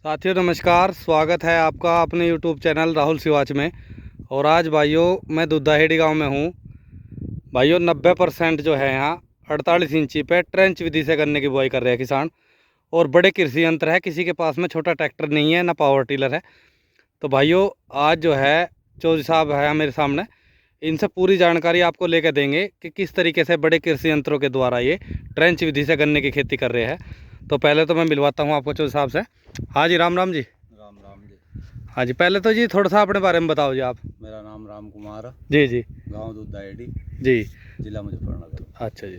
साथियों नमस्कार, स्वागत है आपका अपने यूट्यूब चैनल राहुल सिवाच में। और आज भाइयों मैं दुद्धाहेड़ी गांव में हूं। भाइयों 90% जो है यहाँ 48 इंची पे ट्रेंच विधि से गन्ने की बुआई कर रहे हैं किसान। और बड़े कृषि यंत्र है, किसी के पास में छोटा ट्रैक्टर नहीं है ना पावर टिलर है। तो भाइयों आज जो है चौधरी साहब है मेरे सामने, इनसे पूरी जानकारी आपको लेकर देंगे कि किस तरीके से बड़े कृषि यंत्रों के द्वारा ये ट्रेंच विधि से गन्ने की खेती कर रहे हैं। तो पहले तो मैं मिलवाता हूँ आपको चौधरी साहब से। हाँ जी, राम राम जी। राम राम जी। हाँ जी, पहले तो जी थोड़ा सा अपने बारे में बताओ जी आप। मेरा नाम राम कुमार है। जी जी। गांव दुद्धाहेड़ी जी। जिला मुजफ्फरनगर। अच्छा जी।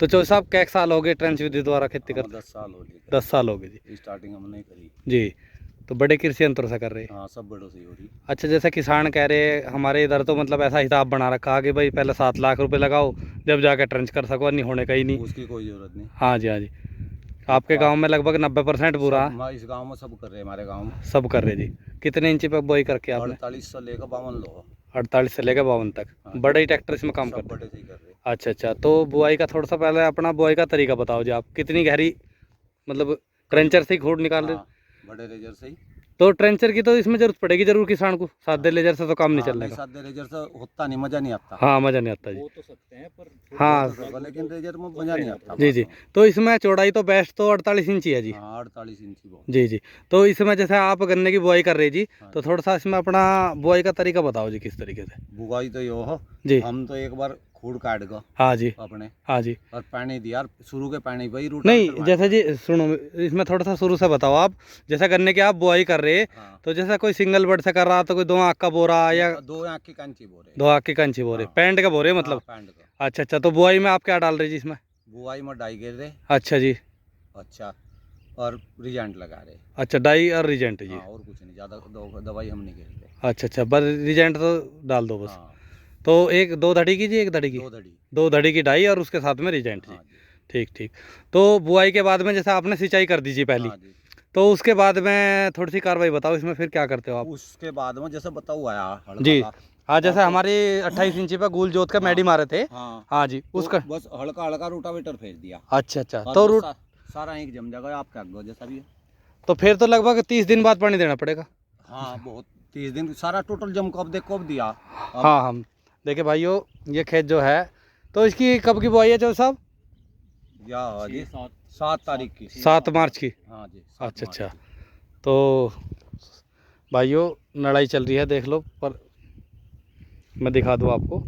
तो चौधरी साहब कै साल हो गए ट्रेंच विधि द्वारा खेती करते? 10 साल हो गए। 10 साल हो गए जी। स्टार्टिंग हमने करी जी। तो बड़े कृषि यंत्रों से कर रहे हैं? हाँ, सब बड़ों से हो रही। अच्छा, जैसे किसान कह रहे हमारे इधर तो मतलब ऐसा हिसाब बना रखा कि भाई पहले 7 लाख रुपए लगाओ जब जाके ट्रेंच कर सको, नहीं होने का ही नहीं। उसकी कोई जरूरत नहीं। हाँ जी, हाँ जी। आपके गांव में लगभग 90% पूरा इस गांव में सब कर रहे हैं। हमारे गांव में सब कर रहे जी। कितने इंची पे बुआई करके आपने? 48 से लेकर 52 लो। 48 से लेकर 52 तक। हाँ, बड़े ही ट्रैक्टर इसमें काम सब करते बड़े से ही कर रहे हैं। अच्छा अच्छा। तो बुआई का थोड़ा सा पहले अपना बुआई का तरीका बताओ जी। आप कितनी गहरी मतलब ट्रेंचर से ही खोड निकाल रहे? हाँ, बड़े रेजर से ही। तो ट्रेंचर की तो इसमें जरूरत पड़ेगी जरूर किसान को, सादे लेजर से तो काम नहीं चलने का। सादे रेजर से होता नहीं, मजा नहीं आता। हाँ, मजा नहीं आता जी। वो तो सकते हैं पर हाँ लेकिन रेजर में मजा नहीं आता। जी जी। तो इसमें चौड़ाई तो बेस्ट तो 48 इंची है जी। हाँ, 48 इंची बहुत। जी जी। तो इसमें जैसे आप गन्ने की बुआई कर रहे जी, हाँ, तो थोड़ा सा इसमें अपना बुआई का तरीका बताओ जी, किस तरीके से? बुआई तो यो हो जी। हम तो एक बार खूड़ काट गो हाँ जी, अपने हाँ जी। और पानी दिया और शुरू के पानी वही रूट नहीं जैसे जी सुनो, इसमें थोड़ा सा शुरू से बताओ आप। जैसे गन्ने की आप बुआई कर रहे, हाँ, तो जैसा कोई सिंगल बर्ड से कर रहा तो कोई 2 आँख का बोरा या 2 आँख की कांची बोरे। 2 आँख की कंची बोरे, हाँ, पैंट का बोरे मतलब? हाँ, पैंट का। अच्छा अच्छा। तो बुआई में आप क्या डाल रहे जी इसमें? बुआई में डाई गिर रहे। अच्छा जी। अच्छा, और रिजेंट लगा रहे। अच्छा, डाई और रिजेंट जी। हाँ, और कुछ नहीं, ज़्यादा दवाई हम नहीं गिरते। अच्छा अच्छा, बस रिजेंट तो डाल दो बस। हाँ, तो एक 2 धड़ी की जी, 1 धड़ी की? 2 धड़ी। 2 धड़ी की डाई और उसके साथ में रिजेंट जी। हाँ जी। ठीक ठीक। तो बुआई के बाद में जैसे आपने सिंचाई कर दीजिए पहली, हाँ जी। तो उसके बाद में थोड़ी सी कार्रवाई बताओ इसमें फिर क्या करते हो आप? उसके बाद में जैसे बताओ आया जी। हल्का हाँ, जैसे हमारी 28 इंची पे गुल जोत का मैडी मारे थे। हाँ, हाँ जी, तो उसका बस हल्का हल्का रोटावेटर फेर दिया। अच्छा अच्छा। और तो बस रूट सारा एक जम जाएगा आपका आगे जैसा भी है। तो फिर तो लगभग 30 दिन बाद पानी देना पड़ेगा। हाँ, बहुत 30 दिन सारा टोटल जम कब देखो अब दिया। अब हाँ हम देखिए भाइयों, ये खेत जो है तो इसकी कब की बुआई है चौधरी साहब? या हाँ जी, 7 तारीख की। 7 मार्च की। हाँ जी, 7 अच्छा मार्च अच्छा। की। तो भाइयों लड़ाई चल रही है, देख लो, पर मैं दिखा दूँ आपको।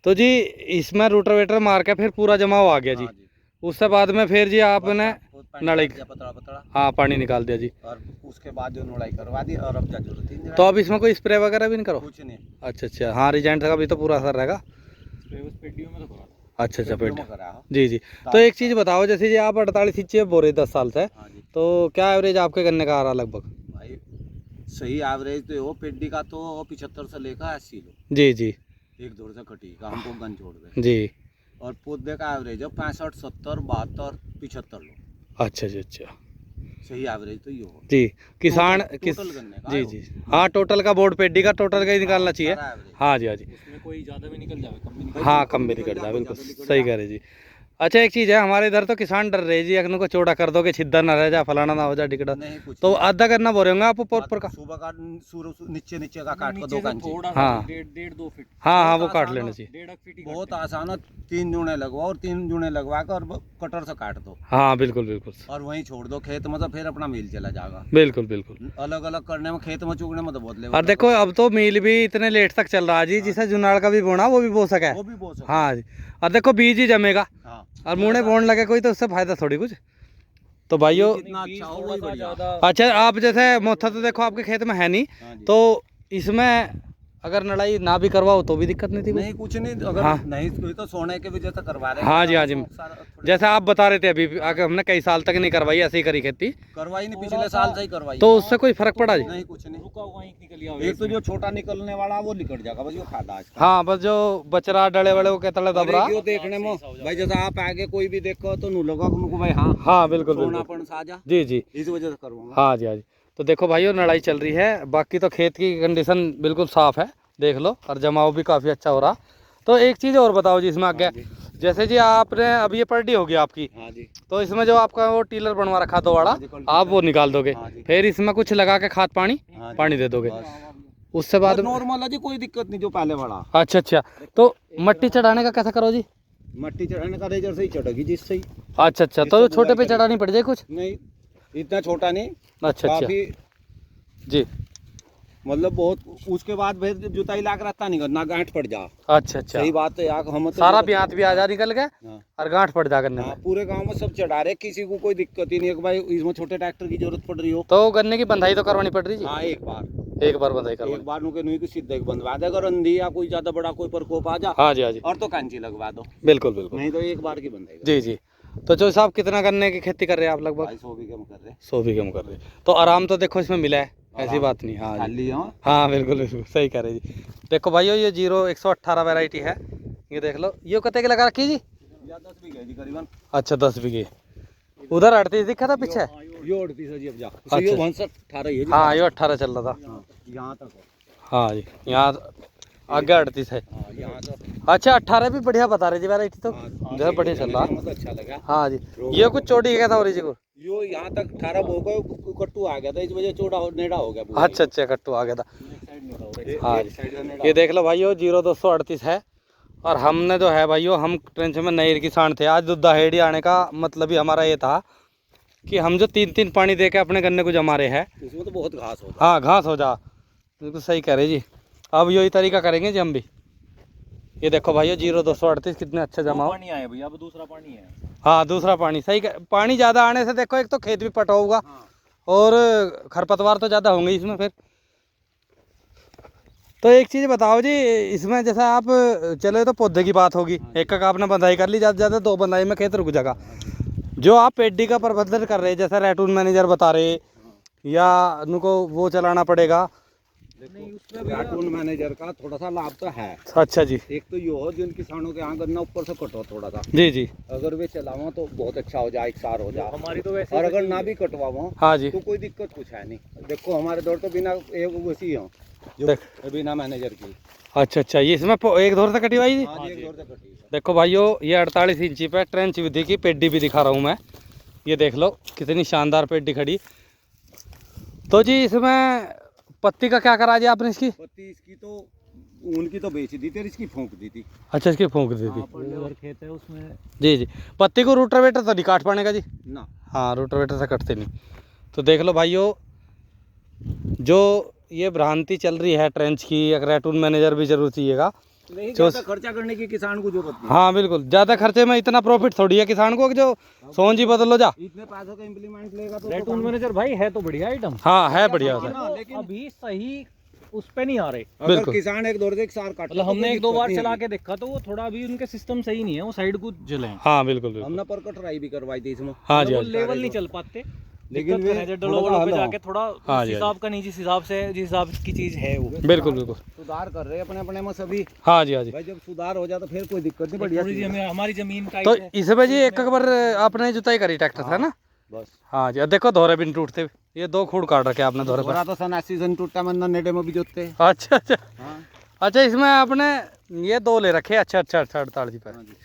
तो जी इसमें रोटावेटर मार के फिर पूरा जमाव आ गया जी। हाँ जी, उससे बाद में फिर जी आपने पानी नड़ाई कर दिया पतला पतला। हाँ पानी निकाल दिया जी। और उसके बाद जो नोड़ाई करवा दी और अब जा जरूरत ही नहीं तो रहा। अब इसमें कोई स्प्रे वगैरह भी नहीं करो? कुछ नहीं। अच्छा अच्छा। हाँ, रिजेंट का भी तो पूरा असर रहेगा। पेडियो में तो करा। अच्छा अच्छा, पेडियो पेट में करा है। जी जी। तो एक चीज़ बताओ, जैसे जी आप 48 इंची बो रहे 10 साल से, हाँ जी तो क्या एवरेज आपके गन्ने का आ रहा लगभग? भाई, सही एवरेज तो हो पेडी का तो 75 से लेकर 80 लो। जी जी एक दौर से कटी का हमको गन छोड़ दे। जी। और पौधे का एवरेज है 65, 70, 72, 75 लो। अच्छा जी अच्छा सही एवरेज तो ये हो जी। किसान किस टोटल गन्ने का जी है जी। हाँ, टोटल का बोर्ड पेडी का टोटल का ही निकालना चाहिए। सारा एवरेज। हाँ जी, हाँ जी। उसमें कोई ज़्यादा भी निकल जाए कम भी निकल हाँ, कम भी निकल जाए, बिल्कुल सही कह रहे जी। अच्छा, एक चीज़ है, हमारे इधर तो किसान डर रहे जी, अखनों को चौड़ा कर दो कि छिद्दा ना रह जा, फलाना ना हो जा, टिकटा। नहीं कुछ तो नहीं। आधा करना बोल रहे होंगे आप ऊपर का? सुबह का नीचे नीचे का काट को 2 कांची। हाँ 1.5-2 फीट। हाँ हाँ, वो काट लेना चाहिए। 1.5 फीट बहुत आसान है। 3 जूने लगवाओ और 3 जूने लगवा कर और कटर से काट दो हाँ बिल्कुल बिल्कुल और वहीं छोड़ दो खेत में, तो फिर अपना मील चला जाएगा। बिल्कुल बिल्कुल। अलग अलग करने में खेत में चुगने में तो बहुत और देखो अब तो मील भी इतने लेट तक चल रहा है जी, जिसे जुनाड़ का भी बोना वो भी बो सके। वो भी बहुत सकता हाँ जी। और देखो बीज ही जमेगा हाँ, और मुँह बोन लगे कोई, तो उससे फायदा थोड़ी कुछ। तो भाइयों जितना अच्छा हो वही बढ़िया। अच्छा, आप जैसे मोथा तो देखो आपके खेत में है नहीं, हाँ जी। तो इसमें अगर नड़ाई ना भी करवाओ तो भी दिक्कत नहीं थी? नहीं कुछ नहीं, अगर हाँ। नहीं कोई तो सोने के भी जैसा करवा रहे। हाँ जी, हाँ जी। जैसे आप बता रहे थे अभी आगे, हमने कई साल तक नहीं करवाई, ऐसे ही करी खेती। करवाई नहीं, पिछले साल से ही करवाई। तो उससे कोई फर्क पड़ा जी? नहीं कुछ नहीं, रुका हुआ निकल गया। एक तो जो छोटा निकलने वाला वो निकल जाएगा, बस वो फायदा है। हाँ, बस जो बचरा डले वाले वो कहता है दबरा। क्यों देखने में भाई, जैसा आप आगे कोई भी देखो तो नू लगा उनको भाई। हाँ हाँ बिल्कुल बिल्कुल सोनापन साजा जी जी। इस वजह से करवाऊंगा। हाँ जी, हाँ जी। तो देखो भाइयों लड़ाई चल रही है, बाकी तो खेत की कंडीशन बिल्कुल साफ़ है, देख लो, और जमाव भी काफ़ी अच्छा हो रहा। तो एक चीज़ और बताओ जी इसमें आगे, जैसे जी आपने अब ये पर्डी होगी आपकी, हाँ जी। तो इसमें जो आपका वो टीलर बनवा रखा दो वाला, हाँ जी, कल्टीवेटर। आप वो निकाल दोगे, हाँ जी। फिर इसमें कुछ लगा के खाद पानी हाँ जी। पानी दे दोगे, बस। उससे बाद में। नॉर्मल है जी, कोई दिक्कत नहीं जो पहले वाला। अच्छा अच्छा, तो मट्टी चढ़ाने का कैसा करो जी? मट्टी चढ़ाने का रेजर से ही चढ़ेगी जिससे ही। अच्छा अच्छा, तो जिससे छोटे पे बुआई करेगी। चढ़ानी पड़ जाए कुछ? नहीं, इतना छोटा नहीं। अच्छा अच्छा काफी जी। मतलब बहुत, उसके बाद फिर जुताई लाग रहता नहीं करना, गांठ पड़ जा। अच्छा अच्छा, सही बात है यार, हम तो सारा ब्यात भी आजा निकल गया हाँ। और गांठ पड़ जा गन्ने हाँ, में। पूरे गांव में सब चढ़ा रहे, किसी को कोई दिक्कत ही नहीं है कि भाई इसमें छोटे ट्रैक्टर की जरूरत पड़ रही हो। तो गन्ने की बंधाई तो करवानी पड़ रही जी? हाँ, एक बार बंधाई एक करवानी। बार नुके नुई की सीधे बंधवा दे, अगर अंधी या कोई ज्यादा बड़ा कोई प्रकोप आ जा, हाँ जी हाँ जी, और तो कांची लगवा दो, बिल्कुल बिल्कुल। नहीं तो एक बार की बंधाई। जी जी, तो जो साहब कितना गन्ने की खेती कर रहे हैं आप? लगभग 250 बीघे में कर रहे। 100 बीघे में कर रहे हैं, तो आराम तो देखो इसमें मिला है, ऐसी बात नहीं। हाँ जी, खाली हाँ। हाँ बिल्कुल बिल्कुल सही कह रहे जी। देखो भाइयों, ये 0118 वैरायटी है, ये देख लो। ये कते के लगा रखी जी? 10 बीघे जी करीबन। अच्छा 10 बीघे। उधर 38 दिखा था पीछे? ये 38 है जी, अब जा। अच्छा। ये 18 ही है जी। हाँ, ये 18 चल रहा था। हाँ, यहाँ तक है। हाँ जी, यहाँ आगे 38 है। हाँ, यहाँ से। अच्छा 18 भी बढ़िया बता रहे जी वैरायटी, तो हाँ, जो है बढ़िया चल रहा। मुझे अच्छा लगा। हाँ जी, ये कुछ चोटी गया था और जी को। यो यहाँ तक 18 बो गए, कट्टू आ गया था, इस वजह चौड़ा नेड़ा हो गया पूरा। अच्छा अच्छा, कट्टू आ गया था। हाँ एक साइड से नेड़ा ये देख लो भाइयों, 0238 है। और हमने जो है भाइयों, हम ट्रेंच में नई किसान थे। आज दुद्धा हेड़ी आने का मतलब ही हमारा ये था कि हम जो 3-3 पानी दे के अपने गन्ने को जमा रहे हैं, इसमें तो बहुत घास होता हाँ घास हो जा, बिल्कुल सही कह रहे जी। अब यही तरीका करेंगे जी हम भी। ये देखो भाइयों, 0238 कितने अच्छे जमा हो। पानी आया भैया, अब दूसरा पानी है। हाँ दूसरा पानी सही पानी ज़्यादा आने से देखो, एक तो खेत भी पटा होगा हाँ। और खरपतवार तो ज़्यादा होंगे इसमें फिर। तो एक चीज़ बताओ जी, इसमें जैसा आप चले तो पौधे की बात होगी, एक का आपने बंधाई कर ली, ज़्यादा ज़्यादा 2 बंधाई में खेत रुक जाएगा। जो आप पेडी का प्रबंधन कर रहे हैं, जैसा रैटून मैनेजर बता रहे, या उनको वो चलाना पड़ेगा? नहीं, उसमें कार्टून मैनेजर का थोड़ा सा लाभ तो है। अच्छा जी। एक तो ये हो, जिन किसानों के यहाँ गन्ना ऊपर से कटो थोड़ा सा, जी जी। अगर वे चलावा तो बहुत अच्छा हो जाए, एक सार हो जाए हमारी तो वैसे और अगर ना भी कटवाओ हाँ जी, तो कोई दिक्कत कुछ है नहीं। देखो हमारे दौर तो बिना वैसी हो, जो देख। बिना मैनेजर की। अच्छा अच्छा, ये इसमें एक दौर से कटिवाई जी? हाँ जी, एक दौर से कटी है। देखो भाइयों, ये 48 इंची पे ट्रेंच विधि की पेडी भी दिखा रहा हूँ मैं। ये देख लो कितनी शानदार पेडी खड़ी। तो जी इसमें पत्ती का क्या करा जी आपने इसकी? पत्ती इसकी तो उनकी तो बेच दी थी और इसकी फूंक दी थी। अच्छा, इसकी फूंक दी थी। और खेत है उसमें। जी जी, पत्ती को रूटरवेटर तो नहीं काट पाने का जी? ना, हाँ, रूटरवेटर से कटते नहीं। तो देख लो भाइयों, जो ये भ्रांति चल रही है ट्रेंच की, एक रैटून मैनेजर भी जरूर चाहिएगा। नहीं जो- ज्यादा खर्चा करने की किसान को जरूरत नहीं। हाँ बिल्कुल, ज़्यादा खर्चे में इतना प्रॉफिट थोड़ी है किसान को कि जो सोन जी बदलो जा। इतने पैसों का इम्प्लीमेंट लेगा तो रेटून मैनेजर भाई है तो बढ़िया आइटम, हाँ है बढ़िया हाँ, होता है। लेकिन अभी सही उस पे नहीं आ रहे। अगर बिल्कुल। किसान एक दौर से एक सार काट, मतलब हमने 1-2 बार चला के देखा तो वो थोड़ा अभी उनके सिस्टम सही नहीं है, वो साइड को जले हैं। हाँ बिल्कुल बिल्कुल। हमने पर कटराई भी करवाई थी इसमें। हाँ जी वो हाँ जी, लेवल नहीं चल पाते, लेकिन लेकिन वे मैनेजर थोड़ा डलो सा पे हल जाके थोड़ा हाँ उस जी, हाँ हिसाब का नहीं, जिस हिसाब से जिस हिसाब की चीज है वो। बिल्कुल बिल्कुल। सुधार कर रहे हैं अपने अपने में सभी। हाँ जी हाँ जी। भाई जब सुधार हो जाए तो फिर कोई दिक्कत नहीं, बढ़िया थोड़ी चीज़ सी है। हमें हमारी जमीन टाइट तो है। इसमें जी एक बार आपने जुताई करी ट्रैक्टर से ना? बस हाँ जी, अब देखो धोरे भी नहीं टूटते। ये 2 खूड़ काट रखे आपने धोरे पर। थोड़ा तो सन सीजन टूटा मन नेड़े में भी जोतते हैं। अच्छा अच्छा हाँ अच्छा, इसमें आपने ये 2 ले रखे। अच्छा अच्छा अच्छा, 48 पर। हाँ जी,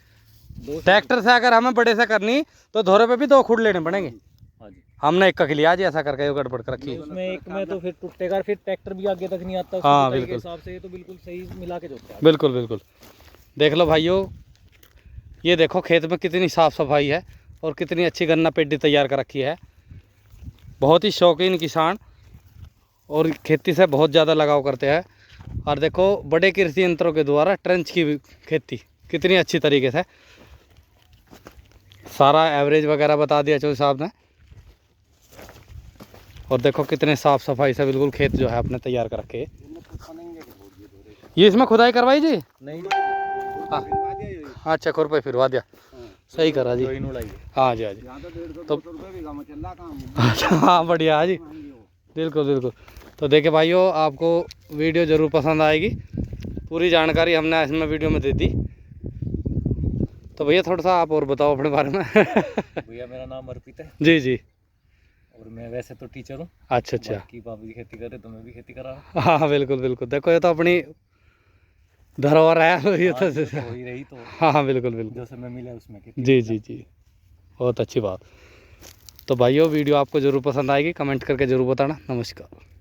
दो ट्रैक्टर से अगर हमें बड़े से करनी तो धोरे पे भी 2 खूड़ लेने पड़ेंगे। हाँ जी, हमने एक का लिया जी, ऐसा करके ये गड़बड़ कर रखी है। उसमें एक में तो फिर टूटेगा, फिर ट्रैक्टर भी आगे तक नहीं आता। हाँ, जुताई के बिल्कुल। हिसाब से ये तो बिल्कुल सही मिला के जोतते हैं। बिल्कुल बिल्कुल। देख लो भाइयों, ये देखो खेत में कितनी साफ़ सफाई है और कितनी अच्छी गन्ना पेडी तैयार कर रखी है। बहुत ही शौकीन किसान और खेती से बहुत ज़्यादा लगाव करते हैं। और देखो बड़े कृषि यंत्रों के द्वारा ट्रेंच की भी खेती कितनी अच्छी तरीके से, सारा एवरेज वगैरह बता दिया चौधरी साहब ने। और देखो कितने साफ़ सफाई से बिल्कुल खेत जो है अपने तैयार कर रखे। ये इसमें खुदाई करवाई जी? नहीं, हाँ अच्छा, खुरपे फिरवा दिया, सही करा जी। हाँ जी हाँ जी। यहाँ तो 150-200 रुपये बीघा में चल रहा काम। अच्छा हाँ बढ़िया जी, बिल्कुल बिल्कुल। तो देखिए भाइयों, आपको वीडियो ज़रूर पसंद आएगी। पूरी जानकारी हमने इसमें वीडियो में दे दी। तो भैया थोड़ा सा आप और बताओ अपने बारे में। भैया मेरा नाम अर्पित है जी जी। और मैं वैसे तो टीचर हूँ। अच्छा अच्छा। बाकी पापा भी खेती करे तो मैं भी खेती कर रहा हूँ। हाँ बिल्कुल बिल्कुल। देखो ये तो अपनी धरोहर है ये हाँ, तो जो तो हो ही रही तो हाँ हाँ बिल्कुल बिल्कुल। जो समय मिला उसमें खेती जी करना। जी जी, बहुत अच्छी बात। तो भाइयों वीडियो आपको ज़रूर पसंद आएगी, कमेंट करके ज़रूर बताना। नमस्कार।